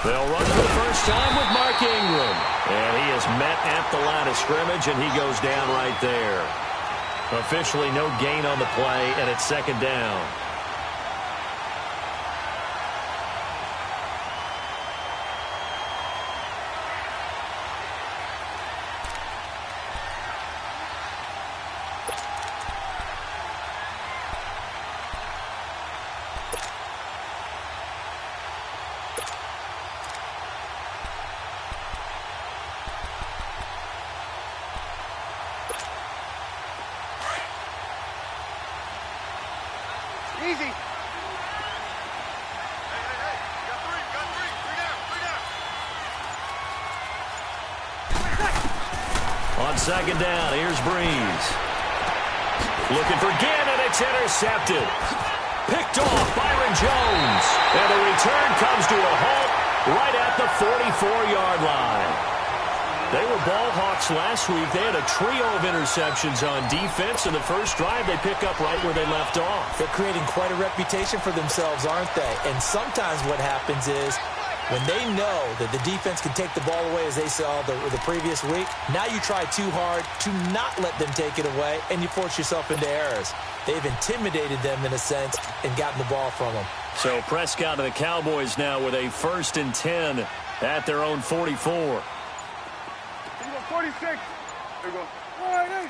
They'll run for the first time with Mark Ingram. And he is met at the line of scrimmage, and he goes down right there. Officially no gain on the play, and it's second down. Easy. Hey, got three down. On second down, here's Breeze. Looking for Ginn, and it's intercepted. Picked off Byron Jones. And the return comes to a halt right at the 44-yard line. They were ball hawks last week. They had a trio of interceptions on defense. In the first drive, they pick up right where they left off. They're creating quite a reputation for themselves, aren't they? And sometimes what happens is when they know that the defense can take the ball away, as they saw the previous week, now you try too hard to not let them take it away, and you force yourself into errors. They've intimidated them, in a sense, and gotten the ball from them. So Prescott and the Cowboys now with a 1st and 10 at their own 44. 46. There we go. All right, hey.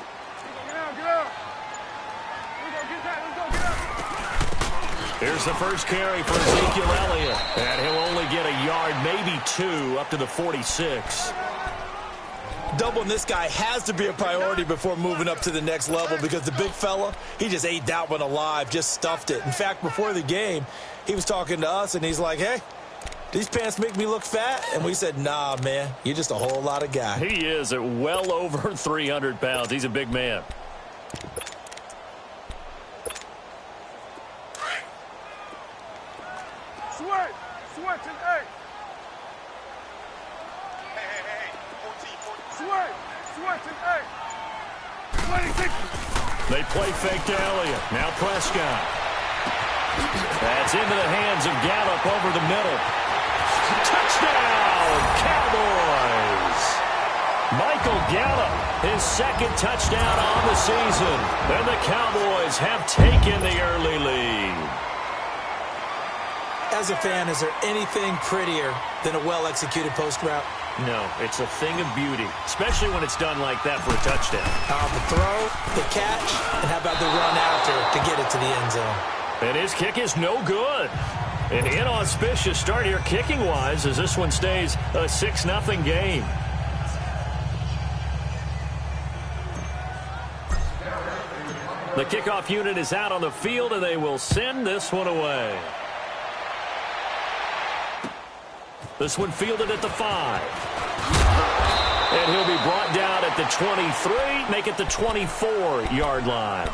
Get out, get out. Here we go, get that. Let's go, get out. Here's the first carry for Ezekiel Elliott. And he'll only get a yard, maybe 2, up to the 46. Doubling this guy has to be a priority before moving up to the next level, because the big fella, he just ate that one alive, just stuffed it. In fact, before the game, he was talking to us, and he's like, hey, these pants make me look fat? And we said, nah, man, you're just a whole lot of guy. He is at well over 300 pounds. He's a big man. Switch and hey. Hey. 14. Switch and hey. 26. They play fake to Elliott. Now Prescott. That's into the hands of Gallup over the middle. Touchdown, Cowboys! Michael Gallup, his 2nd touchdown on the season. And the Cowboys have taken the early lead. As a fan, is there anything prettier than a well-executed post route? No, it's a thing of beauty, especially when it's done like that for a touchdown. The throw, the catch, and how about the run after to get it to the end zone? And his kick is no good. An inauspicious start here kicking-wise as this one stays a 6-0 game. The kickoff unit is out on the field, and they will send this one away. This one fielded at the 5. And he'll be brought down at the 23, make it the 24-yard line.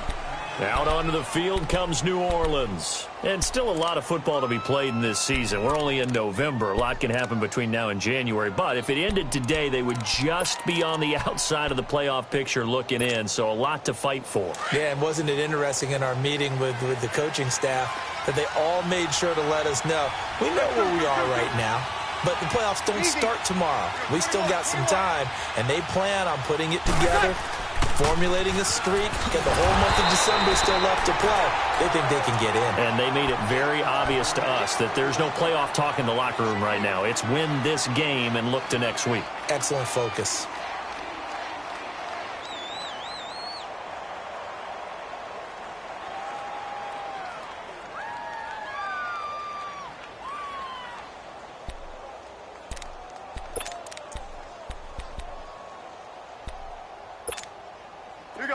Out onto the field comes New Orleans. And still a lot of football to be played in this season. We're only in November. A lot can happen between now and January. But if it ended today, they would just be on the outside of the playoff picture looking in. So a lot to fight for. Yeah, and wasn't it interesting in our meeting with the coaching staff that they all made sure to let us know, we know where we are right now, but the playoffs don't start tomorrow. We still got some time, and they plan on putting it together, formulating a streak, got the whole month of December still left to play. They think they can get in. And they made it very obvious to us that there's no playoff talk in the locker room right now. It's win this game and look to next week. Excellent focus.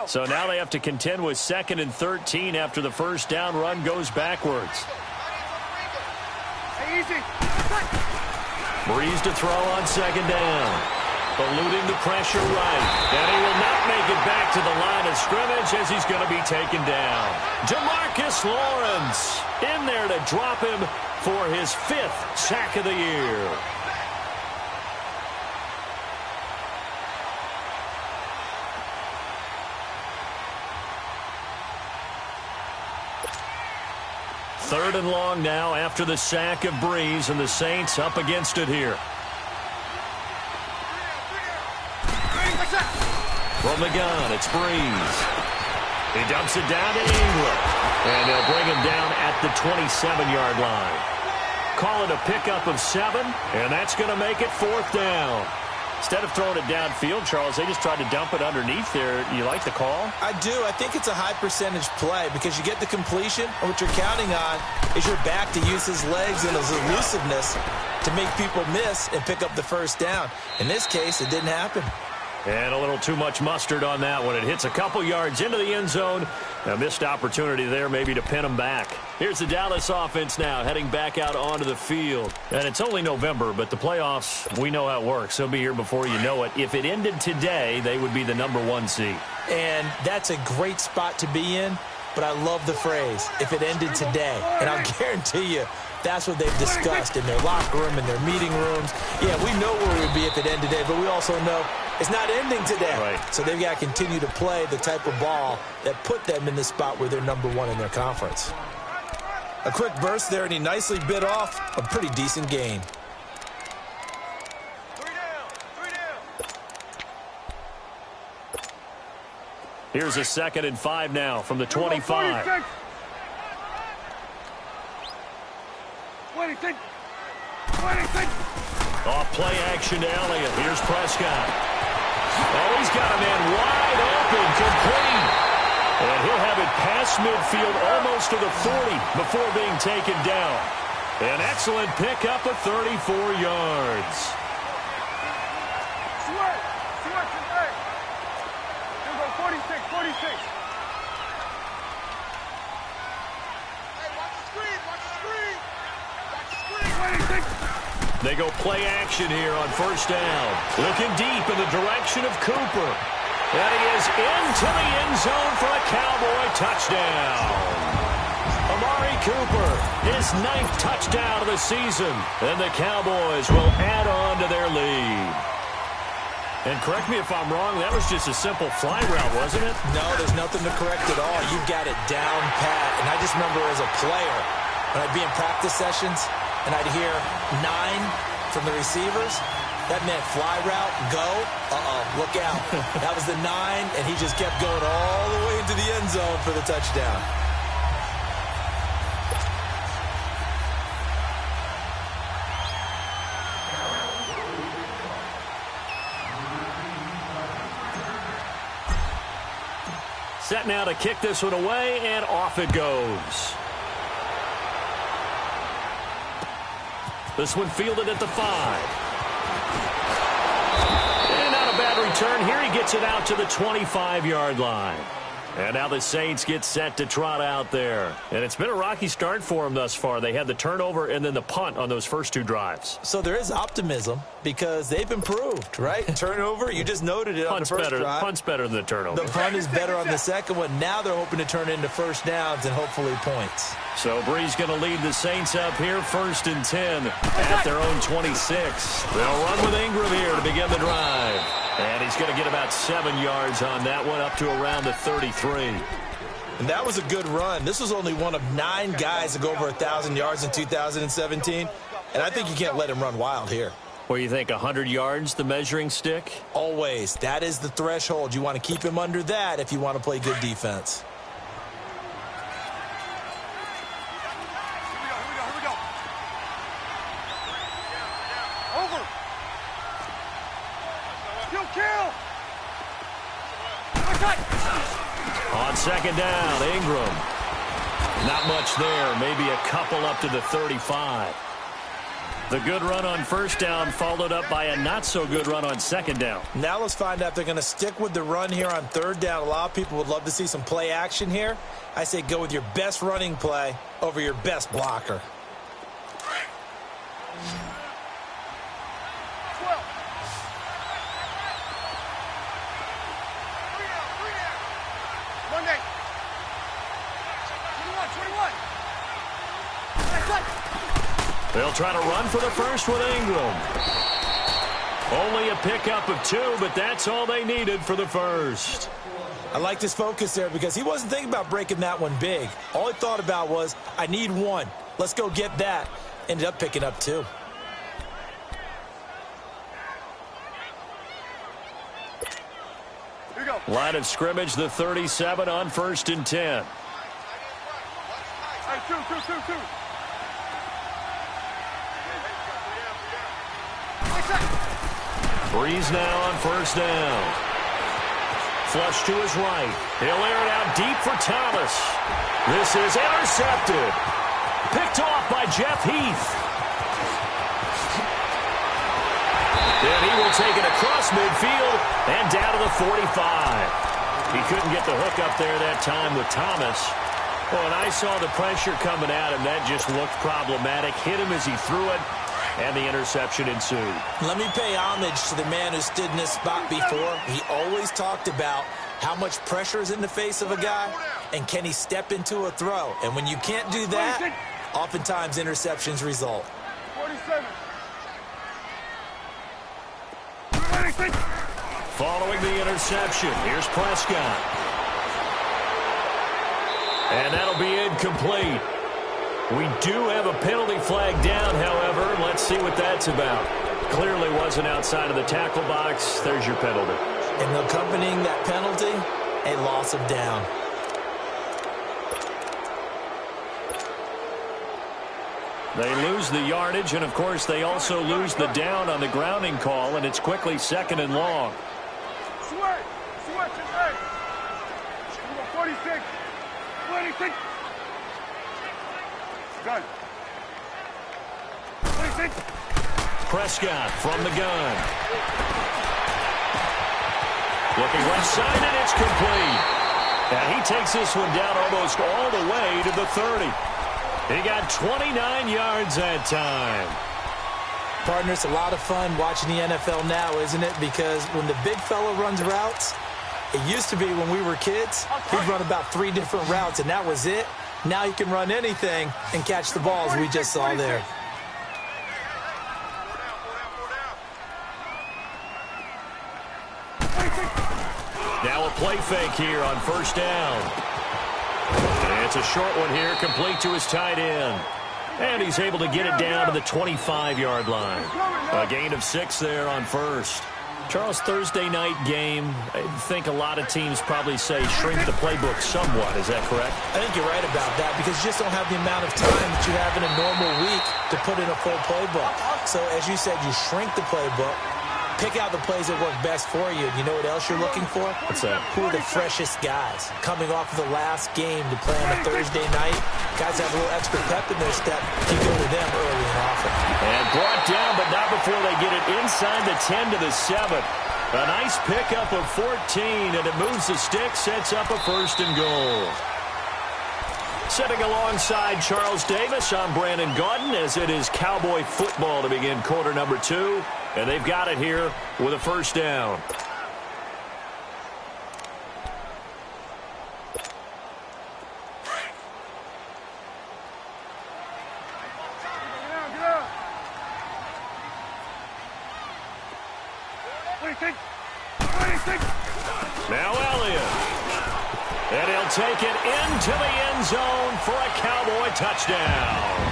So now they have to contend with 2nd and 13 after the first down run goes backwards. Hey, easy. Breeze to throw on 2nd down. Eluding the pressure right. And he will not make it back to the line of scrimmage as he's going to be taken down. Demarcus Lawrence in there to drop him for his 5th sack of the year. 3rd and long now after the sack of Breeze, and the Saints up against it here. From the gun, it's Breeze. He dumps it down to Ingram. And they'll bring him down at the 27-yard line. Call it a pickup of 7, and that's going to make it 4th down. Instead of throwing it downfield, Charles, they just tried to dump it underneath there. You like the call? I do. I think it's a high-percentage play because you get the completion, and what you're counting on is your back to use his legs and his elusiveness to make people miss and pick up the 1st down. In this case, it didn't happen. And a little too much mustard on that one. It hits a couple yards into the end zone. A missed opportunity there maybe to pin him back. Here's the Dallas offense now heading back out onto the field. And it's only November, but the playoffs, we know how it works. They'll be here before you know it. If it ended today, they would be the #1 seed. And that's a great spot to be in, but I love the phrase, if it ended today. And I'll guarantee you, that's what they've discussed in their locker room, in their meeting rooms. Yeah, we know where we'd be if it ended today, but we also know it's not ending today. Right. So they've got to continue to play the type of ball that put them in the spot where they're #1 in their conference. A quick burst there, and he nicely bit off a pretty decent gain. 3 down. 3 down. Here's a 2nd and 5 now from the 25. 26. Off play action to Elliott. Here's Prescott. Oh, he's got a man wide open, complete. And he'll have it past midfield almost to the 40 before being taken down. An excellent pickup of 34 yards. Switch. Hey. Here go 46. Hey, watch the screen. 26. They go play action here on 1st down. Looking deep in the direction of Cooper. And he is into the end zone for a Cowboy touchdown. Amari Cooper, his 9th touchdown of the season. And the Cowboys will add on to their lead. And correct me if I'm wrong, that was just a simple fly route, wasn't it? No, there's nothing to correct at all. You got it down pat. And I just remember as a player, when I'd be in practice sessions, and I'd hear 9 from the receivers. That meant fly route, go. Look out. That was the 9, and he just kept going all the way into the end zone for the touchdown. Set now to kick this one away, and off it goes. This one fielded at the 5. And not a bad return here. He gets it out to the 25-yard line. And now the Saints get set to trot out there. And it's been a rocky start for them thus far. They had the turnover and then the punt on those first 2 drives. So there is optimism because they've improved, right? Turnover, you just noted it on the first drive. Punt's better than the turnover. The punt is better on the second one. Now they're hoping to turn it into 1st downs and hopefully points. So Breeze going to lead the Saints up here 1st and 10 at their own 26. They'll run with Ingram here to begin the drive. And he's going to get about 7 yards on that one, up to around the 33. And that was a good run. This was only one of 9 guys to go over 1,000 yards in 2017. And I think you can't let him run wild here. What do you think, 100 yards, the measuring stick? Always. That is the threshold. You want to keep him under that if you want to play good defense. Here we go. Over. Kill. On 2nd down, Ingram. Not much there. Maybe a couple up to the 35. The good run on 1st down followed up by a not-so-good run on 2nd down. Now let's find out if they're going to stick with the run here on 3rd down. A lot of people would love to see some play action here. I say go with your best running play over your best blocker. 12. 1 day. 21. They'll try to run for the first with Ingram. Only a pickup of 2, but that's all they needed for the first. I liked his focus there because he wasn't thinking about breaking that one big. All he thought about was, I need one. Let's go get that. Ended up picking up 2. Here you go. Line of scrimmage, the 37 on 1st and 10. Hey, two. Breeze now on 1st down. Flush to his right. He'll air it out deep for Thomas. This is intercepted. Picked off by Jeff Heath. Then he will take it across midfield and down to the 45. He couldn't get the hook up there that time with Thomas. Well, and I saw the pressure coming at him. That just looked problematic. Hit him as he threw it, and the interception ensued. Let me pay homage to the man who stood in this spot before. He always talked about how much pressure is in the face of a guy, and can he step into a throw? And when you can't do that, oftentimes interceptions result. 47. Following the interception, here's Prescott. And that'll be incomplete. We do have a penalty flag down, however. Let's see what that's about. Clearly wasn't outside of the tackle box. There's your penalty. And accompanying that penalty, a loss of down. They lose the yardage, and, of course, they also lose the down on the grounding call, and it's quickly 2nd and long. Switch his leg. 46. 26. Done. 26. Prescott from the gun. Looking left side, and it's complete. And he takes this one down almost all the way to the 30. He got 29 yards that time. Partner, it's a lot of fun watching the NFL now, isn't it? Because when the big fella runs routes, it used to be when we were kids, he'd run about 3 different routes, and that was it. Now he can run anything and catch the balls we just saw there. Now a play fake here on 1st down. And it's a short one here, complete to his tight end. And he's able to get it down to the 25-yard line. A gain of 6 there on 1st. Charles, Thursday night game, I think a lot of teams probably say shrink the playbook somewhat. Is that correct? I think you're right about that because you just don't have the amount of time that you have in a normal week to put in a full playbook. So, as you said, you shrink the playbook, pick out the plays that work best for you. And you know what else you're looking for? What's that? Who are the freshest guys? Coming off of the last game to play on a Thursday night, guys have a little extra pep in their step. You go to them early and often. And brought down, but not before they get it inside the 10 to the 7. A nice pickup of 14, and it moves the stick, sets up a 1st and goal. Sitting alongside Charles Davis, I'm Brandon Gaudin, as it is Cowboy football to begin quarter number 2. And they've got it here with a 1st down. Get out. 26. Now Elliott. And he'll take it into the end zone for a Cowboy touchdown.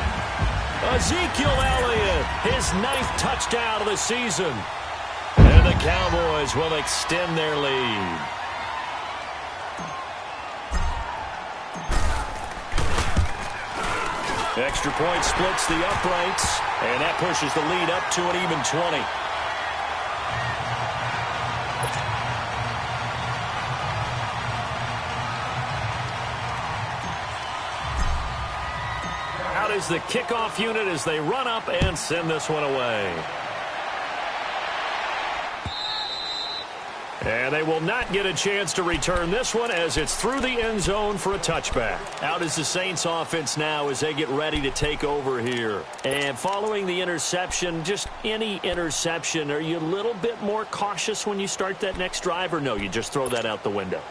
Ezekiel Elliott, his 9th touchdown of the season. And the Cowboys will extend their lead. Extra point splits the uprights, and that pushes the lead up to an even 20. Out is the kickoff unit as they run up and send this one away. And they will not get a chance to return this one as it's through the end zone for a touchback. Out is the Saints offense now as they get ready to take over here. And following the interception, just any interception, are you a little bit more cautious when you start that next drive, or no, you just throw that out the window?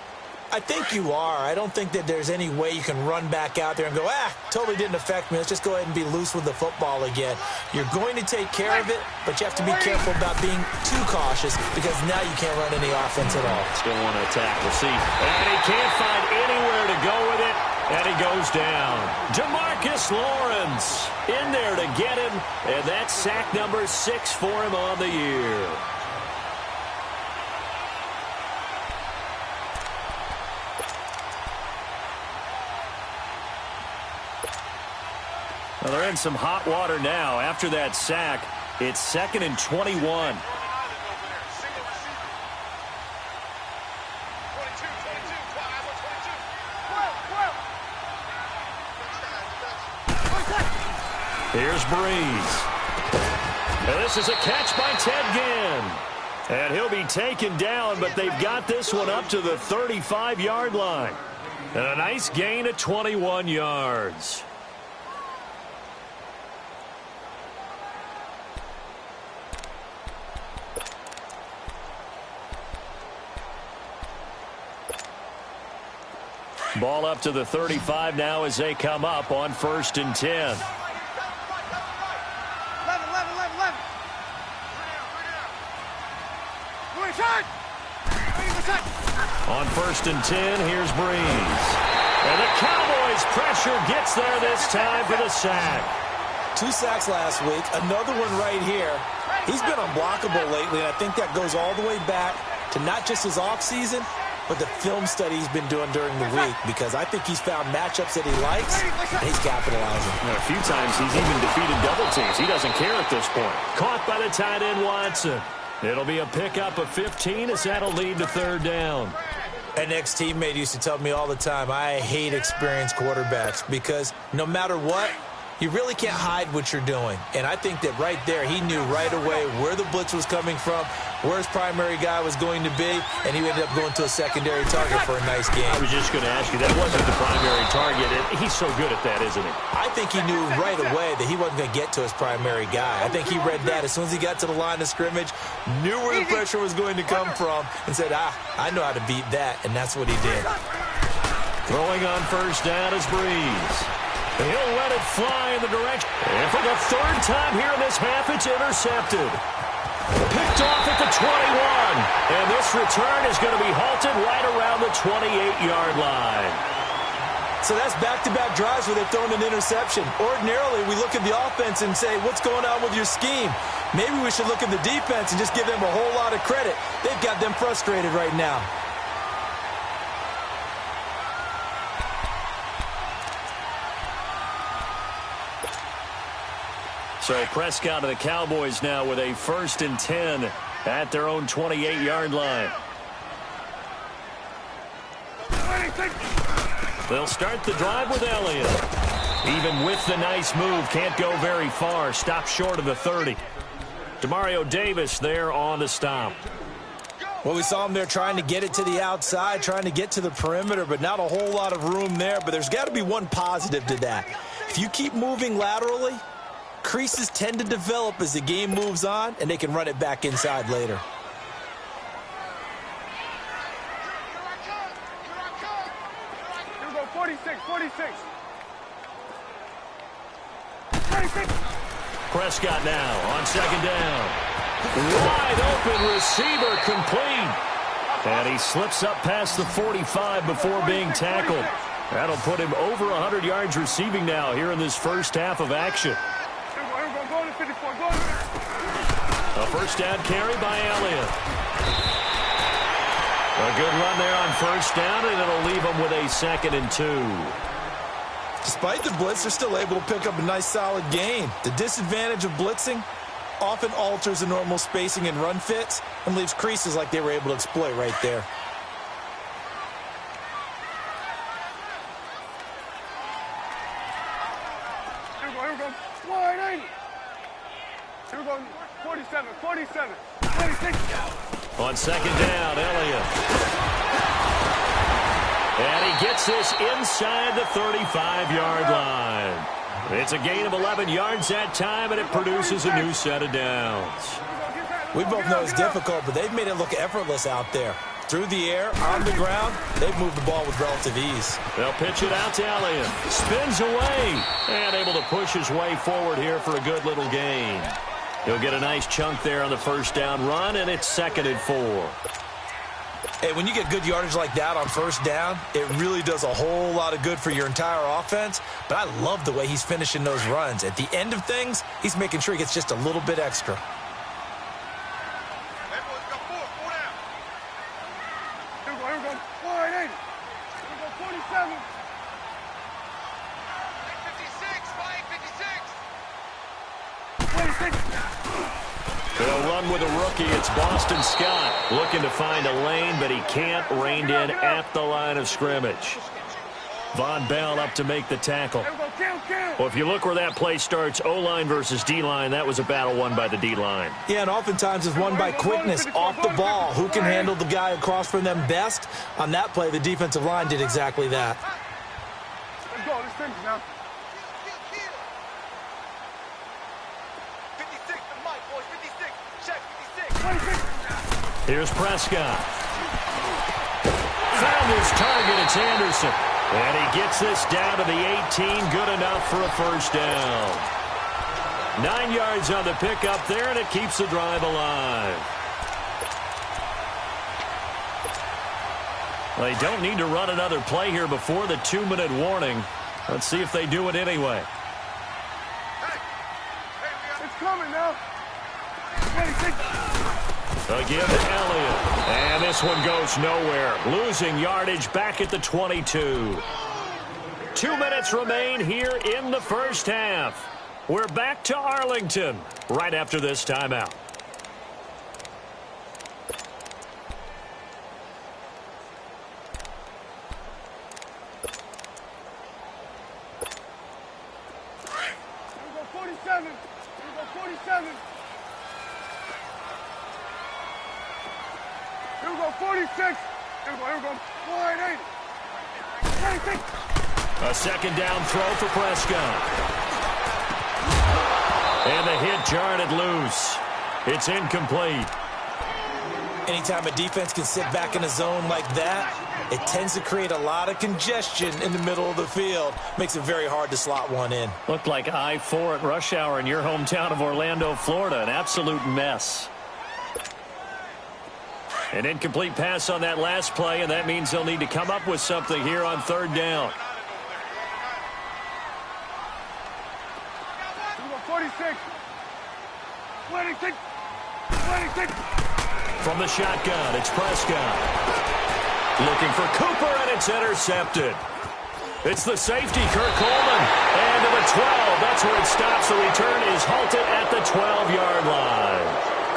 I think you are. I don't think that there's any way you can run back out there and go, totally didn't affect me. Let's just go ahead and be loose with the football again. You're going to take care of it, but you have to be careful about being too cautious because now you can't run any offense at all. Still want to attack. We'll see. And he can't find anywhere to go with it, and he goes down. Demarcus Lawrence in there to get him, and that's sack number 6 for him on the year. Well, they're in some hot water now. After that sack, it's 2nd and 21. Here's Breeze. And this is a catch by Ted Ginn. And he'll be taken down, but they've got this one up to the 35-yard line. And a nice gain of 21 yards. Ball up to the 35 now as they come up on 1st and 10. On 1st and 10, here's Breeze. And the Cowboys' pressure gets there this time for the sack. 2 sacks last week, another one right here. He's been unblockable lately, and I think that goes all the way back to not just his offseason, but the film study he's been doing during the week, because I think he's found matchups that he likes, and he's capitalizing. And a few times he's even defeated double teams. He doesn't care at this point. Caught by the tight end, Watson. It'll be a pickup of 15 as that'll lead to 3rd down. An ex-teammate used to tell me all the time, I hate experienced quarterbacks because no matter what, you really can't hide what you're doing. And I think that right there, he knew right away where the blitz was coming from, where his primary guy was going to be, and he ended up going to a secondary target for a nice game. I was just going to ask you, that wasn't the primary target. He's so good at that, isn't he? I think he knew right away that he wasn't going to get to his primary guy. I think he read that as soon as he got to the line of scrimmage, knew where the pressure was going to come from, and said, I know how to beat that, and that's what he did. Throwing on 1st down is Breeze. He'll let it fly in the direction. And for the 3rd time here in this half, it's intercepted. Picked off at the 21. And this return is going to be halted right around the 28-yard line. So that's back-to-back drives where they've thrown an interception. Ordinarily, we look at the offense and say, what's going on with your scheme? Maybe we should look at the defense and just give them a whole lot of credit. They've got them frustrated right now. So Prescott and the Cowboys now with a 1st and 10 at their own 28-yard line. They'll start the drive with Elliott. Even with the nice move, can't go very far. Stop short of the 30. Demario Davis there on the stop. Well, we saw him there trying to get it to the outside, trying to get to the perimeter, but not a whole lot of room there. But there's got to be one positive to that. If you keep moving laterally, creases tend to develop as the game moves on, and they can run it back inside later. Here we go, 46. Prescott now on 2nd down. Wide open receiver complete. And he slips up past the 45 before being tackled. That'll put him over 100 yards receiving now here in this first half of action. A 1st down carry by Elliott. A good run there on 1st down, and it'll leave him with a 2nd and 2. Despite the blitz, they're still able to pick up a nice solid gain. The disadvantage of blitzing often alters the normal spacing and run fits and leaves creases like they were able to exploit right there. Here we go. Sliding. Here we go. 47. 26. On 2nd down, Elliott. And he gets this inside the 35-yard line. It's a gain of 11 yards that time, and it produces a new set of downs. We both know it's difficult, but they've made it look effortless out there. through the air, on the ground, they've moved the ball with relative ease. They'll pitch it out to Elliott. Spins away and able to push his way forward here for a good little gain. He'll get a nice chunk there on the first down run, and it's 2nd and 4. Hey, when you get good yardage like that on first down, it really does a whole lot of good for your entire offense. But I love the way he's finishing those runs. At the end of things, he's making sure he gets just a little bit extra. Here we go. 480. Here we go, 47. 56. 26. They'll run with a rookie. It's Boston Scott looking to find a lane, but he can't. Reined in at the line of scrimmage. Von Bell up to make the tackle. Well, if you look where that play starts, O-line versus D-line, that was a battle won by the D-line. Yeah, and oftentimes it's won by quickness off the ball. Who can handle the guy across from them best? On that play, the defensive line did exactly that. Let's go. Let's finish now. Here's Prescott. Found his target. It's Anderson. And he gets this down to the 18. Good enough for a first down. 9 yards on the pickup there, and it keeps the drive alive. They don't need to run another play here before the 2-minute warning. Let's see if they do it anyway. It's coming now. 26. Again to Elliott. And this one goes nowhere. Losing yardage back at the 22. 2 minutes remain here in the first half. We're back to Arlington right after this timeout. Here we go, 47. Here we go, 47. Here we go, 46. Here we go. 480. 26. A second down throw for Prescott. And the hit jarred it loose. It's incomplete. Anytime a defense can sit back in a zone like that, it tends to create a lot of congestion in the middle of the field. Makes it very hard to slot one in. Looked like I-4 at rush hour in your hometown of Orlando, Florida. An absolute mess. An incomplete pass on that last play, and that means they'll need to come up with something here on third down. Here we go, 46. 26. 26. From the shotgun, it's Prescott. Looking for Cooper, and it's intercepted. It's the safety, Kirk Coleman. And to the 12. That's where it stops. The return is halted at the 12-yard line.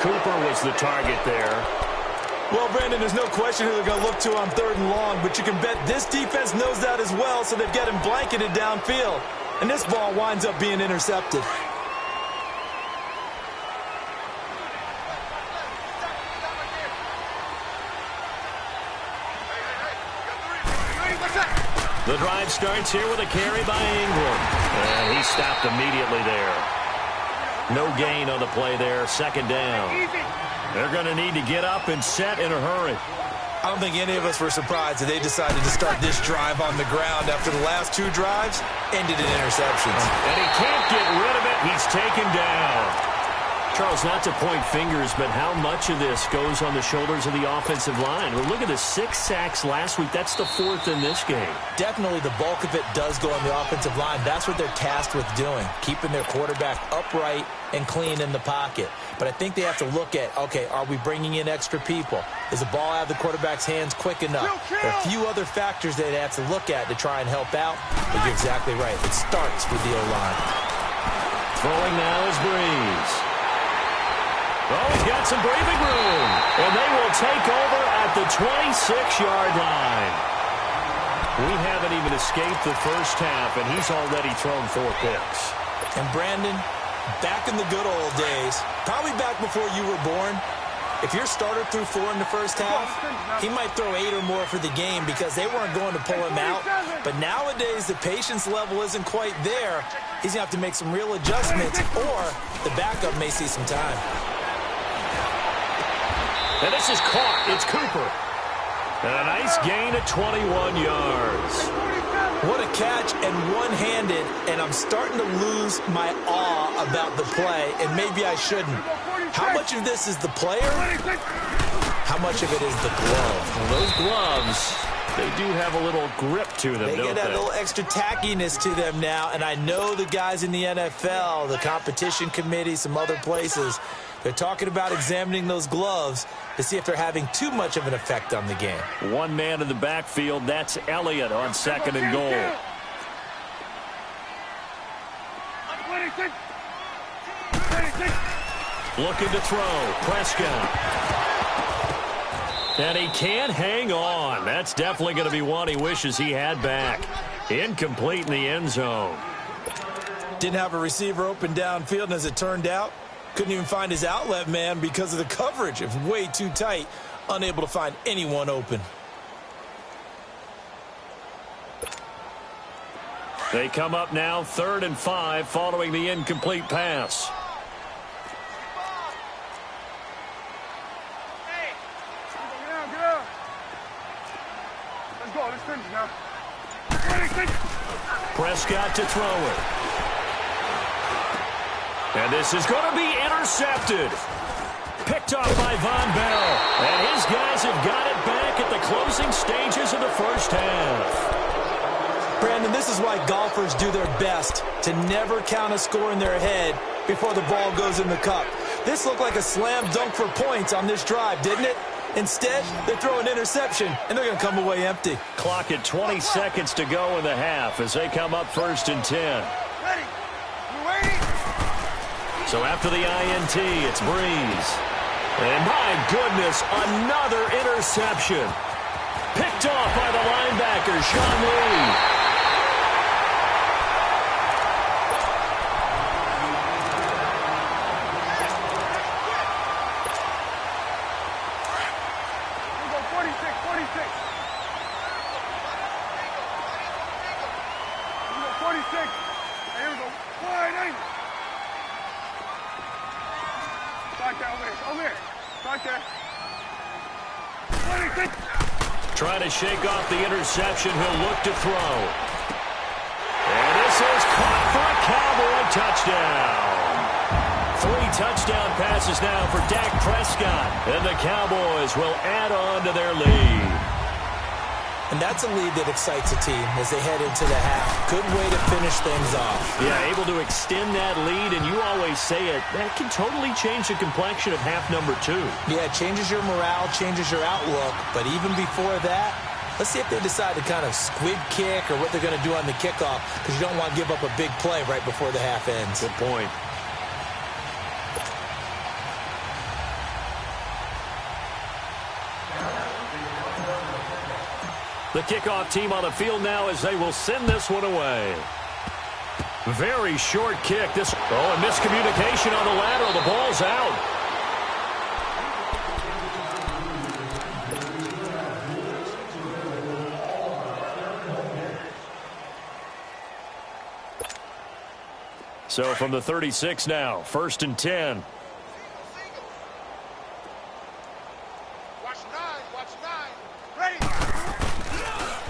Cooper was the target there. Well, Brandon, there's no question who they're going to look to on third and long, but you can bet this defense knows that as well, so they've got him blanketed downfield. And this ball winds up being intercepted. The drive starts here with a carry by Ingram. And he stopped immediately there. No gain on the play there. Second down. They're going to need to get up and set in a hurry. I don't think any of us were surprised that they decided to start this drive on the ground after the last two drives ended in interceptions. And he can't get rid of it. He's taken down. Charles, not to point fingers, but how much of this goes on the shoulders of the offensive line? Well, look at the 6 sacks last week. That's the 4th in this game. Definitely the bulk of it does go on the offensive line. That's what they're tasked with doing, keeping their quarterback upright and clean in the pocket. But I think they have to look at, okay, are we bringing in extra people? Is the ball out of the quarterback's hands quick enough? There are a few other factors that they have to look at to try and help out. But you're exactly right. It starts with the O-line. Throwing now is Breeze. Oh, he's got some breathing room. And they will take over at the 26-yard line. We haven't even escaped the first half, and he's already thrown 4 picks. And Brandon, back in the good old days, probably back before you were born, if your starter threw 4 in the first half, he might throw 8 or more for the game because they weren't going to pull him out. But nowadays, the patience level isn't quite there. He's going to have to make some real adjustments, or the backup may see some time. And this is caught. It's Cooper. And a nice gain of 21 yards. What a catch, and one-handed, and I'm starting to lose my awe about the play, and maybe I shouldn't. How much of this is the player? How much of it is the glove? Well, those gloves, they do have a little grip to them, They don't get they? that little extra tackiness to them now, and I know the guys in the NFL, the competition committee, some other places, they're talking about examining those gloves to see if they're having too much of an effect on the game. One man in the backfield, that's Elliott on second and goal. Looking to throw, Prescott. And he can't hang on. That's definitely going to be one he wishes he had back. Incomplete in the end zone. Didn't have a receiver open downfield, and as it turned out, couldn't even find his outlet man because of the coverage. It was way too tight, unable to find anyone open. They come up now 3rd and 5 following the incomplete pass. Let's go. Let's finish now. Prescott to throw it. And this is going to be intercepted. Picked off by Von Bell. And his guys have got it back at the closing stages of the first half. Brandon, this is why golfers do their best to never count a score in their head before the ball goes in the cup. This looked like a slam dunk for points on this drive, didn't it? Instead, they throw an interception, and they're going to come away empty. Clock at 20 seconds to go in the half as they come up 1st and 10. Ready? You waiting? So after the INT, it's Breeze. And my goodness, another interception. Picked off by the linebacker, Sean Lee. Trying to shake off the interception. He'll look to throw. And this is caught for a Cowboy touchdown. 3 touchdown passes now for Dak Prescott. And the Cowboys will add on to their lead. And that's a lead that excites a team as they head into the half. Good way to finish things off. Yeah, able to extend that lead, and you always say it, that can totally change the complexion of half number 2. Yeah, it changes your morale, changes your outlook. But even before that, let's see if they decide to kind of squib kick or what they're going to do on the kickoff, because you don't want to give up a big play right before the half ends. Good point. The kickoff team on the field now as they will send this one away. Very short kick. A miscommunication on the lateral. The ball's out. So from the 36 now, 1st and 10.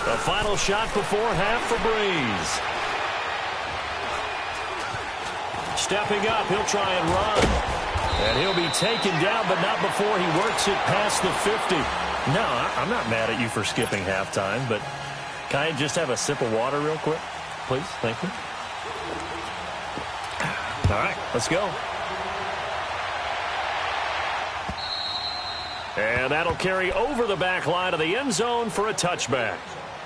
The final shot before half for Breeze. Stepping up, he'll try and run. And he'll be taken down, but not before he works it past the 50. No, I'm not mad at you for skipping halftime, but can I just have a sip of water real quick? Please, thank you. All right, let's go. And that'll carry over the back line of the end zone for a touchback.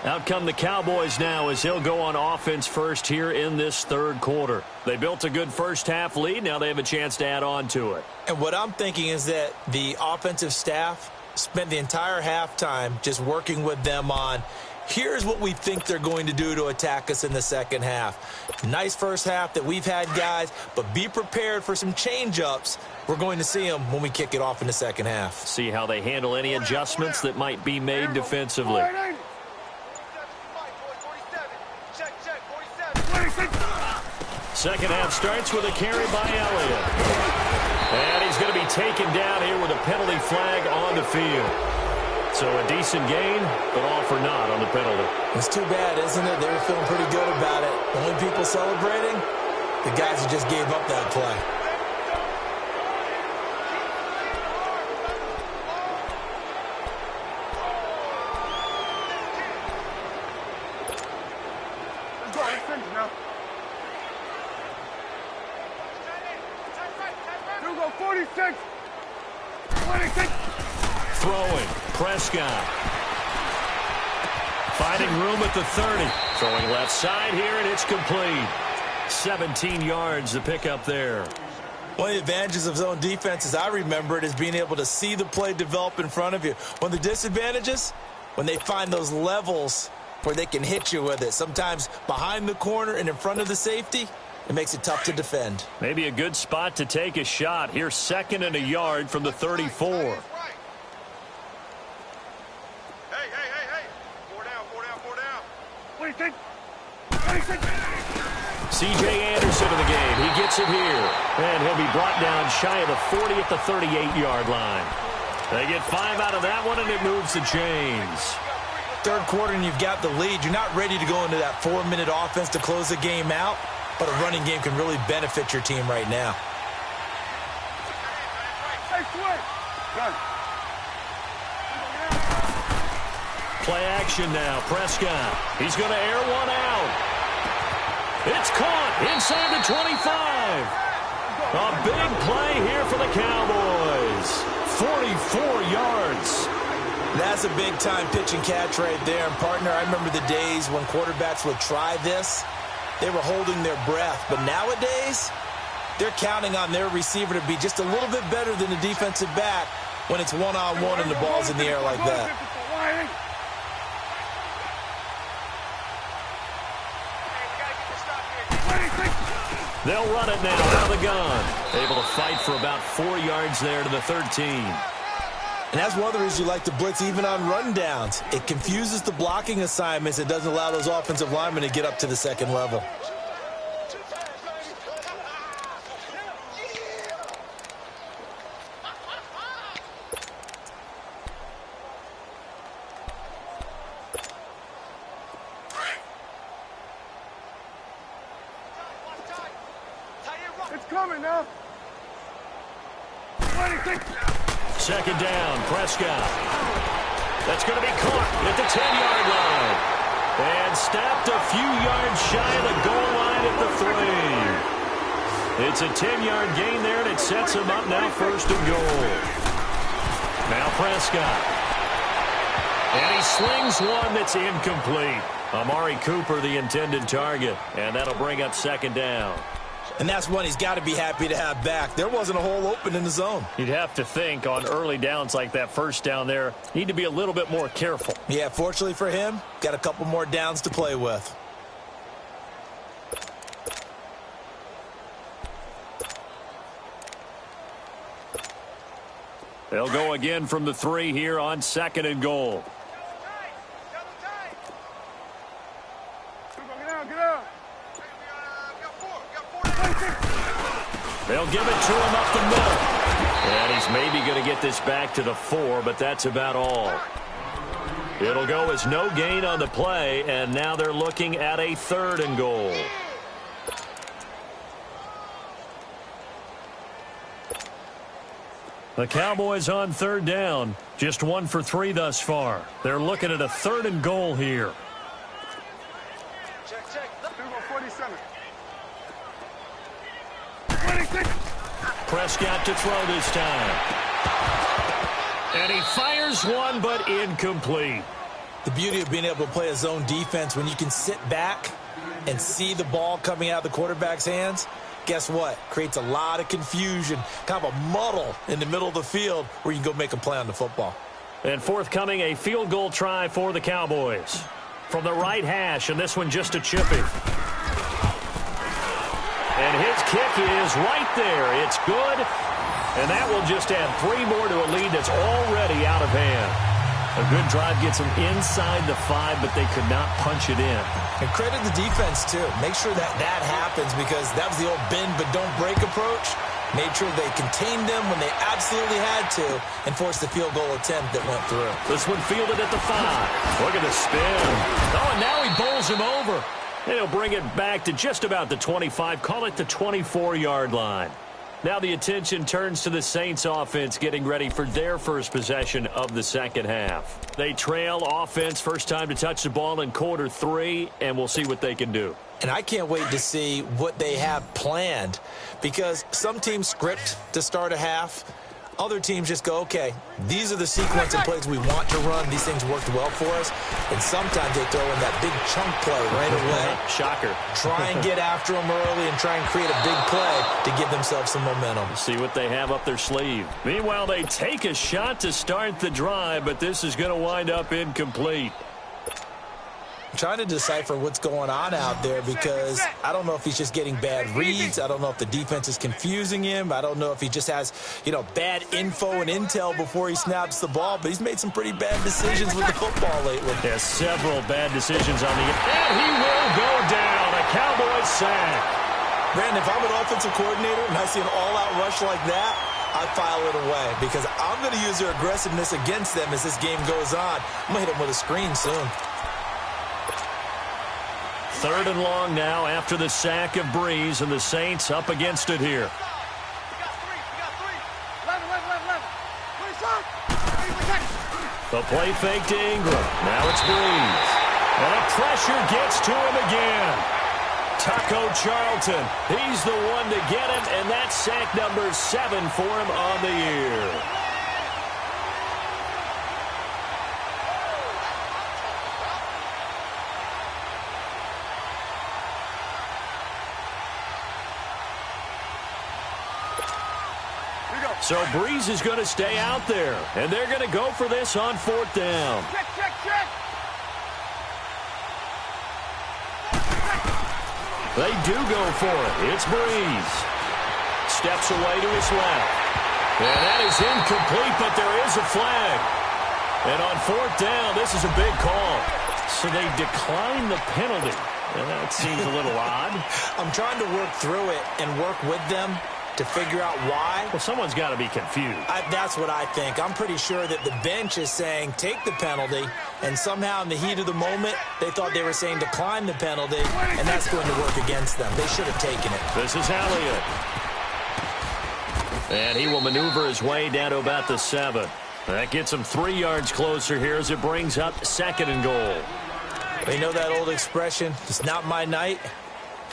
Out come the Cowboys now as they'll go on offense first here in this 3rd quarter. They built a good first half lead. Now they have a chance to add on to it. And what I'm thinking is that the offensive staff spent the entire halftime just working with them on, here's what we think they're going to do to attack us in the second half. Nice first half that we've had, guys, but be prepared for some change-ups. We're going to see them when we kick it off in the second half. See how they handle any adjustments that might be made defensively. Second half starts with a carry by Elliott. And he's going to be taken down here with a penalty flag on the field. So a decent gain, but all for naught on the penalty. It's too bad, isn't it? They were feeling pretty good about it. The only people celebrating, the guys who just gave up that play. Throwing, Prescott. Finding room at the 30. Throwing left side here, and it's complete. 17 yards to pick up there. One of the advantages of zone defense, as I remember it, is being able to see the play develop in front of you. One of the disadvantages, when they find those levels where they can hit you with it, sometimes behind the corner and in front of the safety, it makes it tough to defend. Maybe a good spot to take a shot. Here's 2nd and a yard from the 34. Hey. 4 down. 26. C.J. Anderson in the game. He gets it here. And he'll be brought down shy of the 40 at the 38-yard line. They get 5 out of that one, and it moves the chains. Third quarter, and you've got the lead. You're not ready to go into that 4-minute offense to close the game out, but a running game can really benefit your team right now. Play action now. Prescott. He's going to air one out. It's caught inside the 25. A big play here for the Cowboys. 44 yards. That's a big-time pitch and catch right there. And, partner, I remember the days when quarterbacks would try this. They were holding their breath. But nowadays, they're counting on their receiver to be just a little bit better than the defensive back when it's one-on-one and the ball's in the air like that. They'll run it now out of the gun. Able to fight for about 4 yards there to the 13. And that's one of the reasons you like to blitz even on rundowns. It confuses the blocking assignments. It doesn't allow those offensive linemen to get up to the second level. It's coming now. 26. Second down, Prescott. That's going to be caught at the 10-yard line. And stopped a few yards shy of the goal line at the 3. It's a 10-yard gain there, and it sets him up now 1st and goal. Now Prescott. And he slings one that's incomplete. Amari Cooper, the intended target. And that'll bring up 2nd down. And that's one he's got to be happy to have back. There wasn't a hole open in the zone. You'd have to think on early downs like that first down there, need to be a little bit more careful. Yeah, fortunately for him, got a couple more downs to play with. They'll go again from the 3 here on 2nd and goal. Get out. They'll give it to him up the middle. And he's maybe going to get this back to the 4, but that's about all. It'll go as no gain on the play, and now they're looking at a 3rd and goal. The Cowboys on 3rd down. Just 1 for 3 thus far. They're looking at a 3rd and goal here. Check. 47. Prescott to throw this time. And he fires one, but incomplete. The beauty of being able to play a zone defense when you can sit back and see the ball coming out of the quarterback's hands, guess what? Creates a lot of confusion, kind of a muddle in the middle of the field where you can go make a play on the football. And forthcoming, a field goal try for the Cowboys. From the right hash, and this one just a chippy. And his kick is right there. It's good. And that will just add 3 more to a lead that's already out of hand. A good drive gets them inside the 5, but they could not punch it in. And credit the defense, too. Make sure that happens, because that was the old bend but don't break approach. Made sure they contained them when they absolutely had to and forced the field goal attempt that went through. This one fielded at the 5. Look at the spin. Oh, and now he bowls him over. And he'll bring it back to just about the 25. Call it the 24-yard line. Now the attention turns to the Saints offense getting ready for their first possession of the second half. They trail offense, first time to touch the ball in quarter 3, and we'll see what they can do. And I can't wait to see what they have planned, because some teams script to start a half. Other teams just go, okay, these are the sequence of plays we want to run. These things worked well for us. And sometimes they throw in that big chunk play right away. Shocker. Try and get after them early and try and create a big play to give themselves some momentum. See what they have up their sleeve. Meanwhile, they take a shot to start the drive, but this is going to wind up incomplete. I'm trying to decipher what's going on out there, because I don't know if he's just getting bad reads. I don't know if the defense is confusing him. I don't know if he just has, bad info and intel before he snaps the ball. But he's made some pretty bad decisions with the football lately. Yeah, several bad decisions on the end. And he will go down. A Cowboys sack. Brandon, if I'm an offensive coordinator and I see an all-out rush like that, I file it away, because I'm going to use their aggressiveness against them as this game goes on. I'm going to hit them with a screen soon. 3rd and long now after the sack of Breeze, and the Saints up against it here. The play fake to Ingram. Now it's Breeze. And a pressure gets to him again. Taco Charlton, he's the one to get it, and that's sack number 7 for him on the year. So Breeze is going to stay out there, and they're going to go for this on 4th down. Check. They do go for it. It's Breeze. Steps away to his left. And that is incomplete, but there is a flag. And on 4th down, this is a big call. So they decline the penalty. That seems a little odd. I'm trying to work through it and work with them to figure out why. Well, someone's got to be confused. That's what I think. I'm pretty sure that the bench is saying take the penalty, and somehow in the heat of the moment, they thought they were saying decline the penalty, and that's going to work against them. They should have taken it. This is Elliott. And he will maneuver his way down to about the 7. That gets him 3 yards closer here as it brings up 2nd and goal. You know that old expression, it's not my night?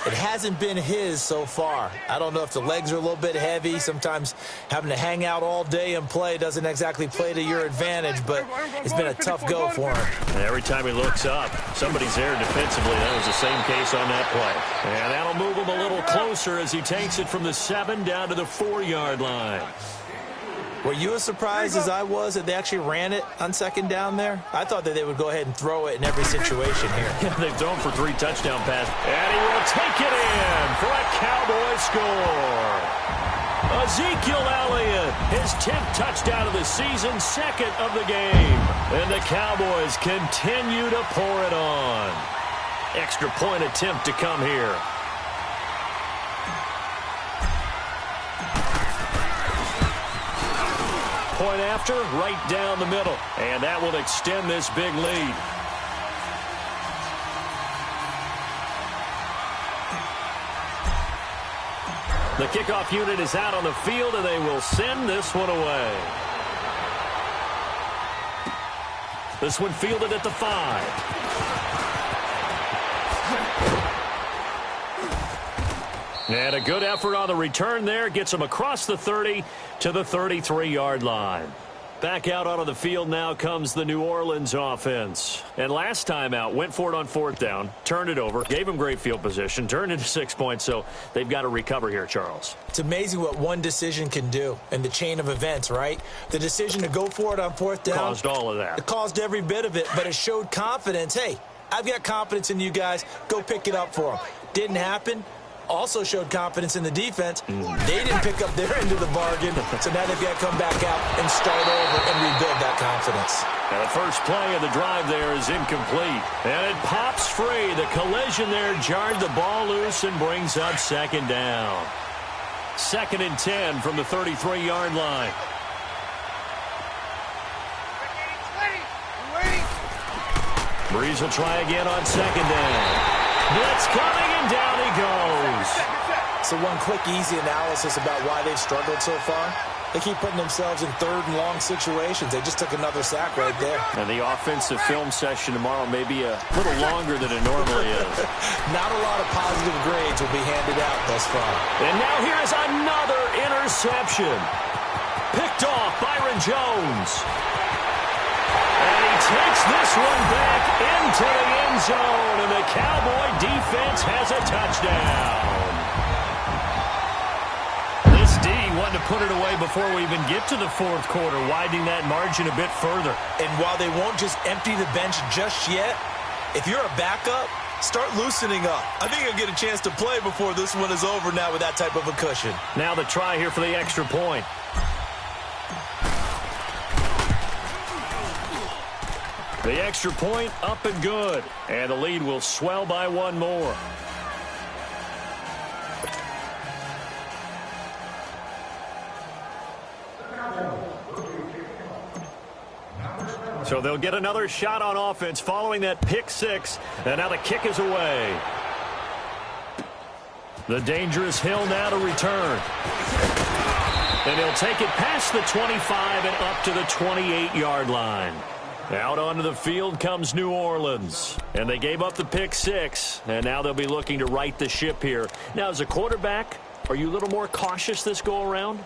It hasn't been his so far. I don't know if the legs are a little bit heavy. Sometimes having to hang out all day and play doesn't exactly play to your advantage, but it's been a tough go for him. Every time he looks up, somebody's there defensively. That was the same case on that play. And that'll move him a little closer as he takes it from the 7 down to the 4-yard line. Were you as surprised as I was that they actually ran it on 2nd down there? I thought that they would go ahead and throw it in every situation here. They've thrown for 3 touchdown passes. And he will take it in for a Cowboy score. Ezekiel Elliott, his 10th touchdown of the season, 2nd of the game. And the Cowboys continue to pour it on. Extra point attempt to come here. Point after, right down the middle. And that will extend this big lead. The kickoff unit is out on the field, and they will send this one away. This one fielded at the 5. And a good effort on the return there. Gets him across the 30 to the 33-yard line. Back out onto the field now comes the New Orleans offense. And last time out, went for it on 4th down, turned it over, gave him great field position, turned into 6 points, so they've got to recover here, Charles. It's amazing what one decision can do in the chain of events, right? The decision to go for it on 4th down caused all of that. It caused every bit of it, but it showed confidence. Hey, I've got confidence in you guys. Go pick it up for them. Didn't happen. Also showed confidence in the defense. They didn't pick up their end of the bargain, so now they've got to come back out and start over and rebuild that confidence. And the first play of the drive there is incomplete. And it pops free. The collision there jarred the ball loose and brings up 2nd down. 2nd and 10 from the 33-yard line. Breeze will try again on 2nd down. Blitz coming, and down he goes. So one quick, easy analysis about why they've struggled so far. They keep putting themselves in 3rd and long situations. They just took another sack right there. And the offensive film session tomorrow may be a little longer than it normally is. Not a lot of positive grades will be handed out thus far. And now here is another interception. Picked off Byron Jones. And he takes this one back into the end zone. And the Cowboy defense has a touchdown. This D wanted to put it away before we even get to the 4th quarter, widening that margin a bit further. And while they won't just empty the bench just yet, if you're a backup, start loosening up. I think you'll get a chance to play before this one is over now with that type of a cushion. Now the try here for the extra point. The extra point up and good. And the lead will swell by 1 more. So they'll get another shot on offense following that pick 6. And now the kick is away. The dangerous Hill now to return. And he'll take it past the 25 and up to the 28-yard line. Out onto the field comes New Orleans. And they gave up the pick 6. And now they'll be looking to right the ship here. Now, as a quarterback, are you a little more cautious this go-around?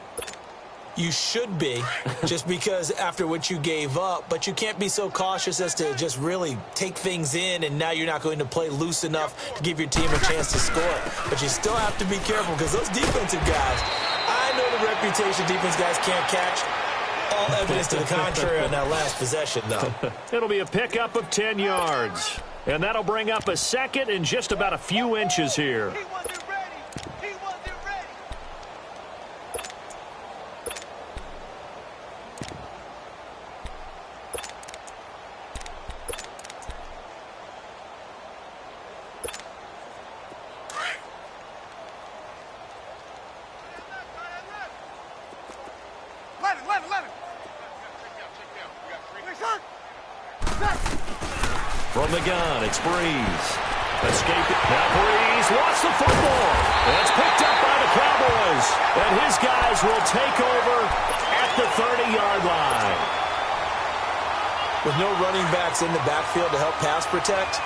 You should be, just because after what you gave up, but you can't be so cautious as to just really take things in, and now you're not going to play loose enough to give your team a chance to score. But you still have to be careful because those defensive guys, I know the reputation defense guys can't catch. All evidence to the contrary on that last possession, though. It'll be a pickup of 10 yards. And that'll bring up a 2nd and just about a few inches here. From the gun, it's Breeze. Escape it. Now Breeze lost the football. That's picked up by the Cowboys. And his guys will take over at the 30-yard line. With no running backs in the backfield to help pass protect,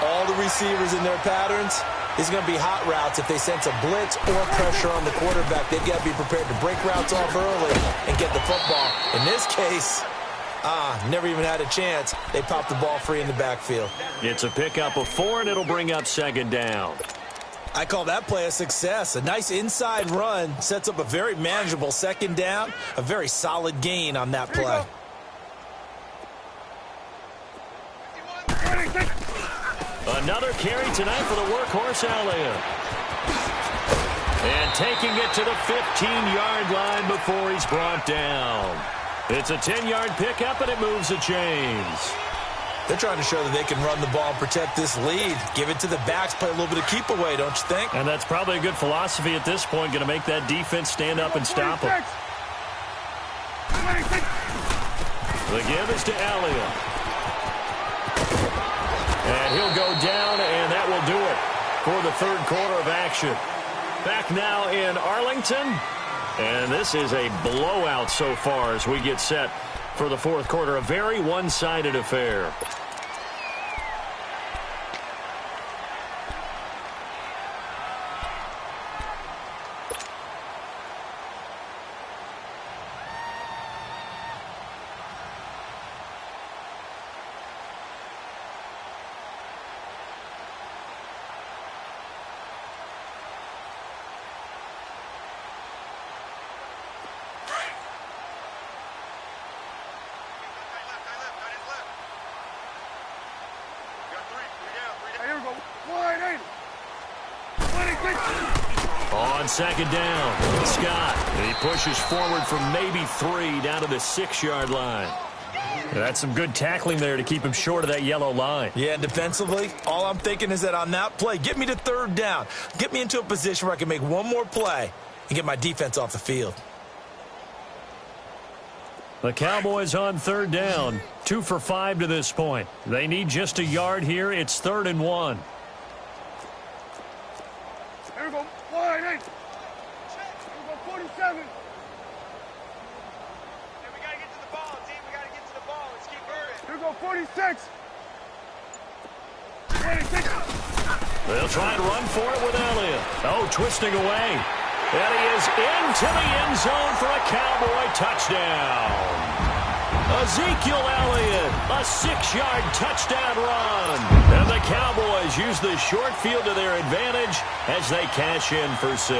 all the receivers in their patterns, these are going to be hot routes. If they sense a blitz or pressure on the quarterback, they've got to be prepared to break routes off early and get the football. In this case, never even had a chance. They popped the ball free in the backfield. It's a pickup of 4, and it'll bring up 2nd down. I call that play a success. A nice inside run sets up a very manageable 2nd down. A very solid gain on that play. Another carry tonight for the workhorse Elliott. And taking it to the 15-yard line before he's brought down. It's a 10-yard pickup, and it moves the chains. They're trying to show that they can run the ball and protect this lead. Give it to the backs, play a little bit of keep away, don't you think? And that's probably a good philosophy at this point, going to make that defense stand up and stop them. The give is to Elliott. And he'll go down, and that will do it for the 3rd quarter of action. Back now in Arlington. And this is a blowout so far as we get set for the 4th quarter. A very one-sided affair. On 2nd down, Scott. He pushes forward from maybe 3 down to the 6-yard line. That's some good tackling there to keep him short of that yellow line. Yeah, and defensively, all I'm thinking is that on that play, get me to 3rd down. Get me into a position where I can make one more play. and get my defense off the field. The Cowboys on third down, 2 for 5 to this point. They need just a yard here. It's 3rd and 1. Here we go. Wide 8. Here we go. 47. Hey, we got to get to the ball, team. We got to get to the ball. Let's keep moving. Here we go. 46. 26. They'll try and run for it with Elliott. Oh, twisting away. And he is into the end zone for a Cowboy touchdown. Ezekiel Elliott, a 6-yard touchdown run. And the Cowboys use the short field to their advantage as they cash in for 6.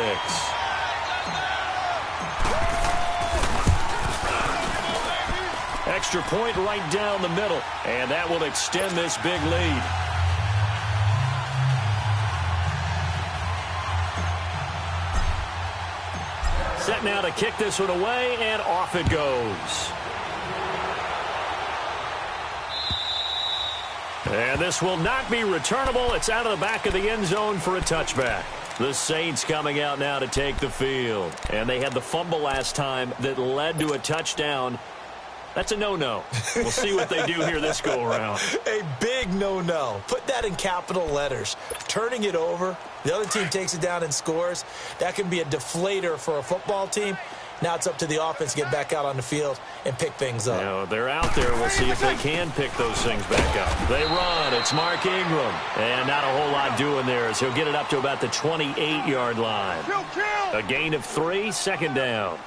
Extra point right down the middle, and that will extend this big lead. Set now to kick this one away, and off it goes. And this will not be returnable. It's out of the back of the end zone for a touchback. The Saints coming out now to take the field. And they had the fumble last time that led to a touchdown. That's a no-no. We'll see what they do here this go-around. A big no-no. Put that in capital letters. Turning it over, the other team takes it down and scores. That can be a deflator for a football team. Now it's up to the offense to get back out on the field and pick things up. Now, they're out there. We'll see if they can pick those things back up. They run. It's Mark Ingram. And not a whole lot doing there as he'll get it up to about the 28-yard line. A gain of 3, 2nd down.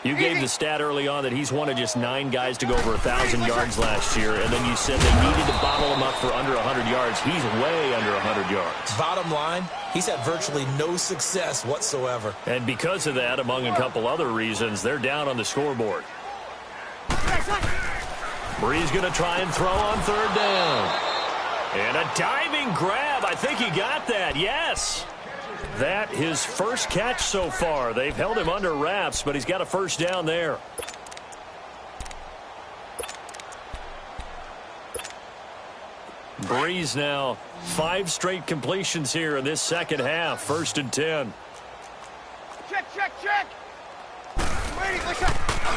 You gave the stat early on that he's one of just 9 guys to go over 1,000 yards last year, and then you said they needed to bottle him up for under 100 yards. He's way under 100 yards. Bottom line, he's had virtually no success whatsoever. And because of that, among a couple other reasons, they're down on the scoreboard. Bree's going to try and throw on 3rd down. And a diving grab. I think he got that. Yes. That his first catch so far. They've held him under wraps, but he's got a 1st down there. Breeze now 5 straight completions here in this second half. 1st and 10. Check.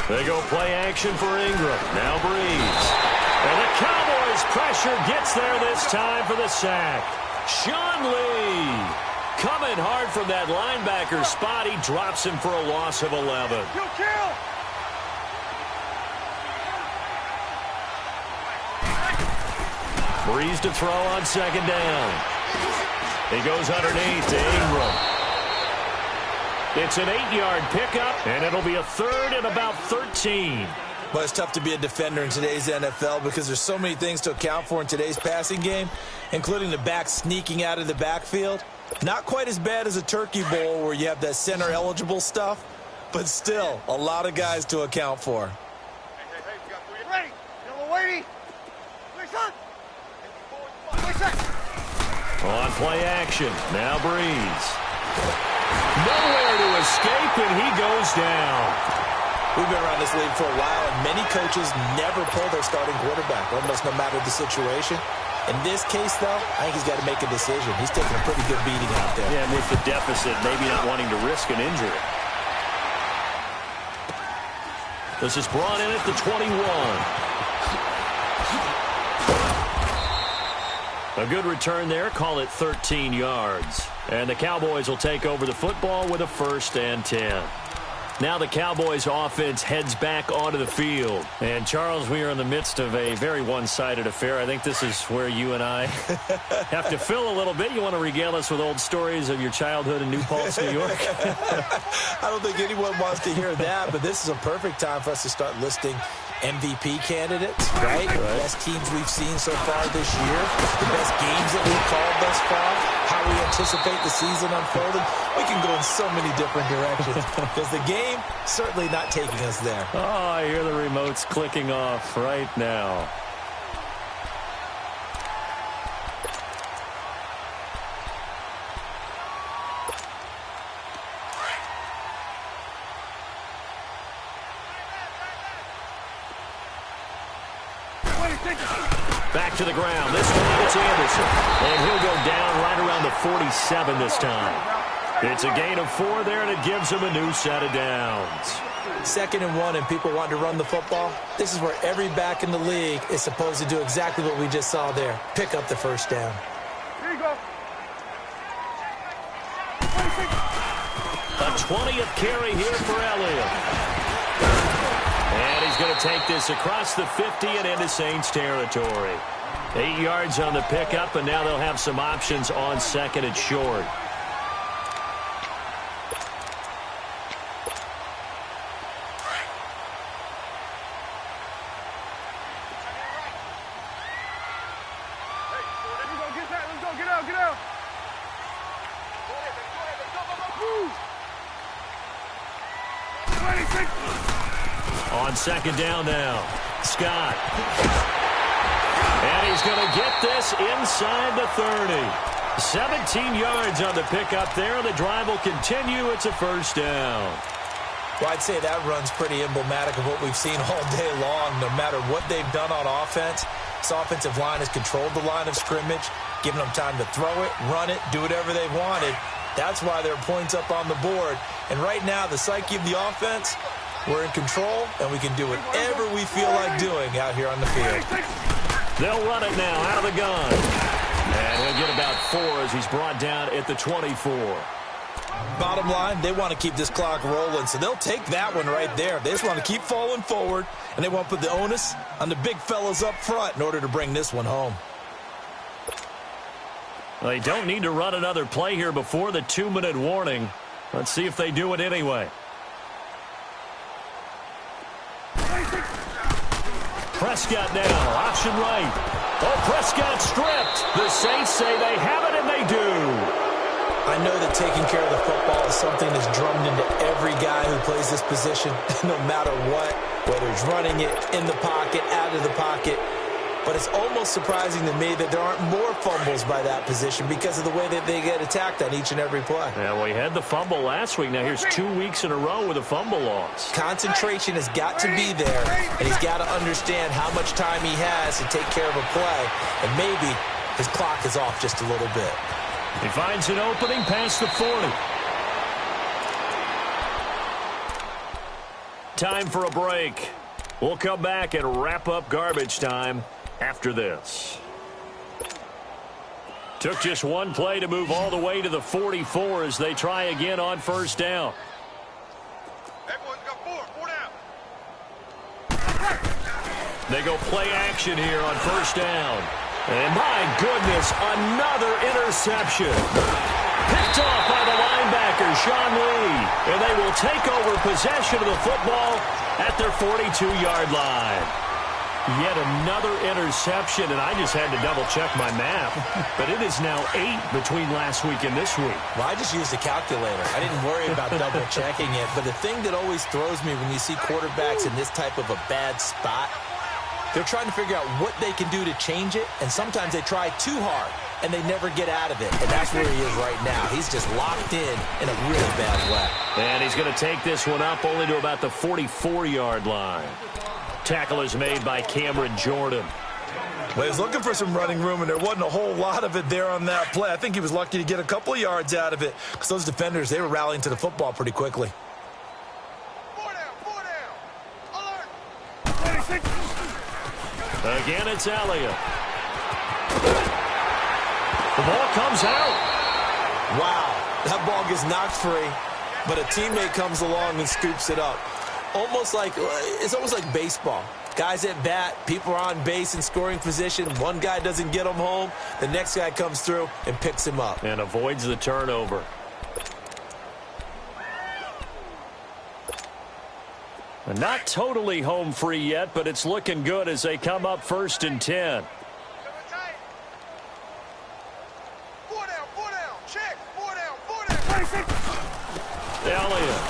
They go play action for Ingram. Now Breeze. And the Cowboys pressure gets there this time for the sack. Sean Lee. Coming hard from that linebacker spot. He drops him for a loss of 11. Kill. Breeze to throw on 2nd down. He goes underneath to Ingram. It's an 8-yard pickup, and it'll be a 3rd and about 13. Well, it's tough to be a defender in today's NFL because there's so many things to account for in today's passing game, including the back sneaking out of the backfield. Not quite as bad as a turkey bowl where you have that center-eligible stuff, but still a lot of guys to account for. Hey, you got 3. Ready. Yellow weighty. On play action. Now Breeze. Nowhere to escape, and he goes down. We've been around this league for a while, and many coaches never pull their starting quarterback, almost no matter the situation. In this case, though, I think he's got to make a decision. He's taking a pretty good beating out there. Yeah, and with the deficit, maybe not wanting to risk an injury. This is brought in at the 21. A good return there. Call it 13 yards. And the Cowboys will take over the football with a 1st and 10. Now the Cowboys offense heads back onto the field. And, Charles, we are in the midst of a very one-sided affair. I think this is where you and I have to fill a little bit. You want to regale us with old stories of your childhood in New Paltz, New York? I don't think anyone wants to hear that, but this is a perfect time for us to start listing MVP candidates, right? The best teams we've seen so far this year, the best games that we've called thus far, how we anticipate the season unfolding. We can go in so many different directions because the game certainly not taking us there. Oh, I hear the remotes clicking off right now. Back to the ground. This time it's Anderson. And he'll go down right around the 47 this time. It's a gain of 4 there, and it gives them a new set of downs. 2nd and 1, and people want to run the football. This is where every back in the league is supposed to do exactly what we just saw there. Pick up the first down. Here you go. A 20th carry here for Elliott. And he's going to take this across the 50 and into Saints territory. 8 yards on the pickup, and now they'll have some options on 2nd and short. On 2nd down now, Scott. And he's going to get this inside the 30. 17 yards on the pickup there. The drive will continue. It's a first down. Well, I'd say that run's pretty emblematic of what we've seen all day long. No matter what they've done on offense, this offensive line has controlled the line of scrimmage, given them time to throw it, run it, do whatever they wanted. That's why there are points up on the board. And right now, the psyche of the offense, we're in control, and we can do whatever we feel like doing out here on the field. They'll run it now out of the gun. And he'll get about 4 as he's brought down at the 24. Bottom line, they want to keep this clock rolling, so they'll take that one right there. They just want to keep falling forward, and they want to put the onus on the big fellas up front in order to bring this one home. They don't need to run another play here before the 2-minute warning. Let's see if they do it anyway. Prescott now, option right. Oh, Prescott stripped. The Saints say they have it, and they do. I know that taking care of the football is something that's drummed into every guy who plays this position, no matter what, whether he's running it, in the pocket, out of the pocket. But it's almost surprising to me that there aren't more fumbles by that position because of the way that they get attacked on each and every play. Yeah, well, he had the fumble last week. Now here's 2 weeks in a row with a fumble loss. Concentration has got to be there, and he's got to understand how much time he has to take care of a play, and maybe his clock is off just a little bit. He finds an opening past the 40. Time for a break. We'll come back and wrap up garbage time after this. Took just one play to move all the way to the 44 as they try again on first down. Everyone's got 4 down. They go play action here on first down. And my goodness, another interception. Picked off by the linebacker, Sean Lee. And they will take over possession of the football at their 42-yard line. Yet another interception, and I just had to double-check my math. But it is now 8 between last week and this week. Well, I just used a calculator. I didn't worry about double-checking it. But the thing that always throws me when you see quarterbacks in this type of a bad spot, they're trying to figure out what they can do to change it, and sometimes they try too hard, and they never get out of it. And that's where he is right now. He's just locked in a really bad way. And he's going to take this one up only to about the 44-yard line. Tackle is made by Cameron Jordan. Well, he was looking for some running room, and there wasn't a whole lot of it there on that play. I think he was lucky to get a couple of yards out of it because those defenders, they were rallying to the football pretty quickly. 4 down. Alert. 26. Again, it's Elliott. The ball comes out. Wow, that ball gets knocked free, but a teammate comes along and scoops it up. It's almost like baseball. Guys at bat, people are on base in scoring position. One guy doesn't get him home. The next guy comes through and picks him up. And avoids the turnover. Not totally home free yet, but it's looking good as they come up 1st and 10. 4 down. Check. 4 down. 26. Elliott.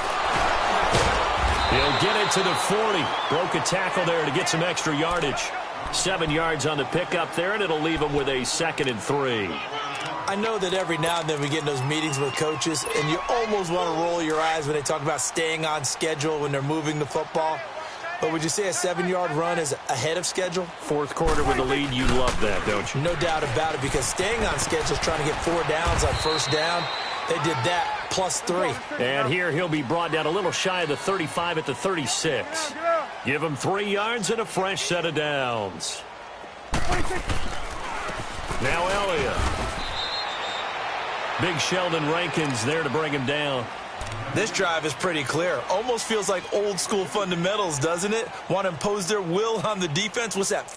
He'll get it to the 40. Broke a tackle there to get some extra yardage. 7 yards on the pickup there, and it'll leave him with a 2nd and 3. I know that every now and then we get in those meetings with coaches, and you almost want to roll your eyes when they talk about staying on schedule when they're moving the football. But would you say a 7-yard run is ahead of schedule? 4th quarter with the lead, you love that, don't you? No doubt about it, because staying on schedule is trying to get 4 downs on first down. They did that +3. And here he'll be brought down a little shy of the 35 at the 36. Give him 3 yards and a fresh set of downs. Now Elliott. Big Sheldon Rankins there to bring him down. This drive is pretty clear. Almost feels like old school fundamentals, doesn't it? Want to impose their will on the defense. What's that?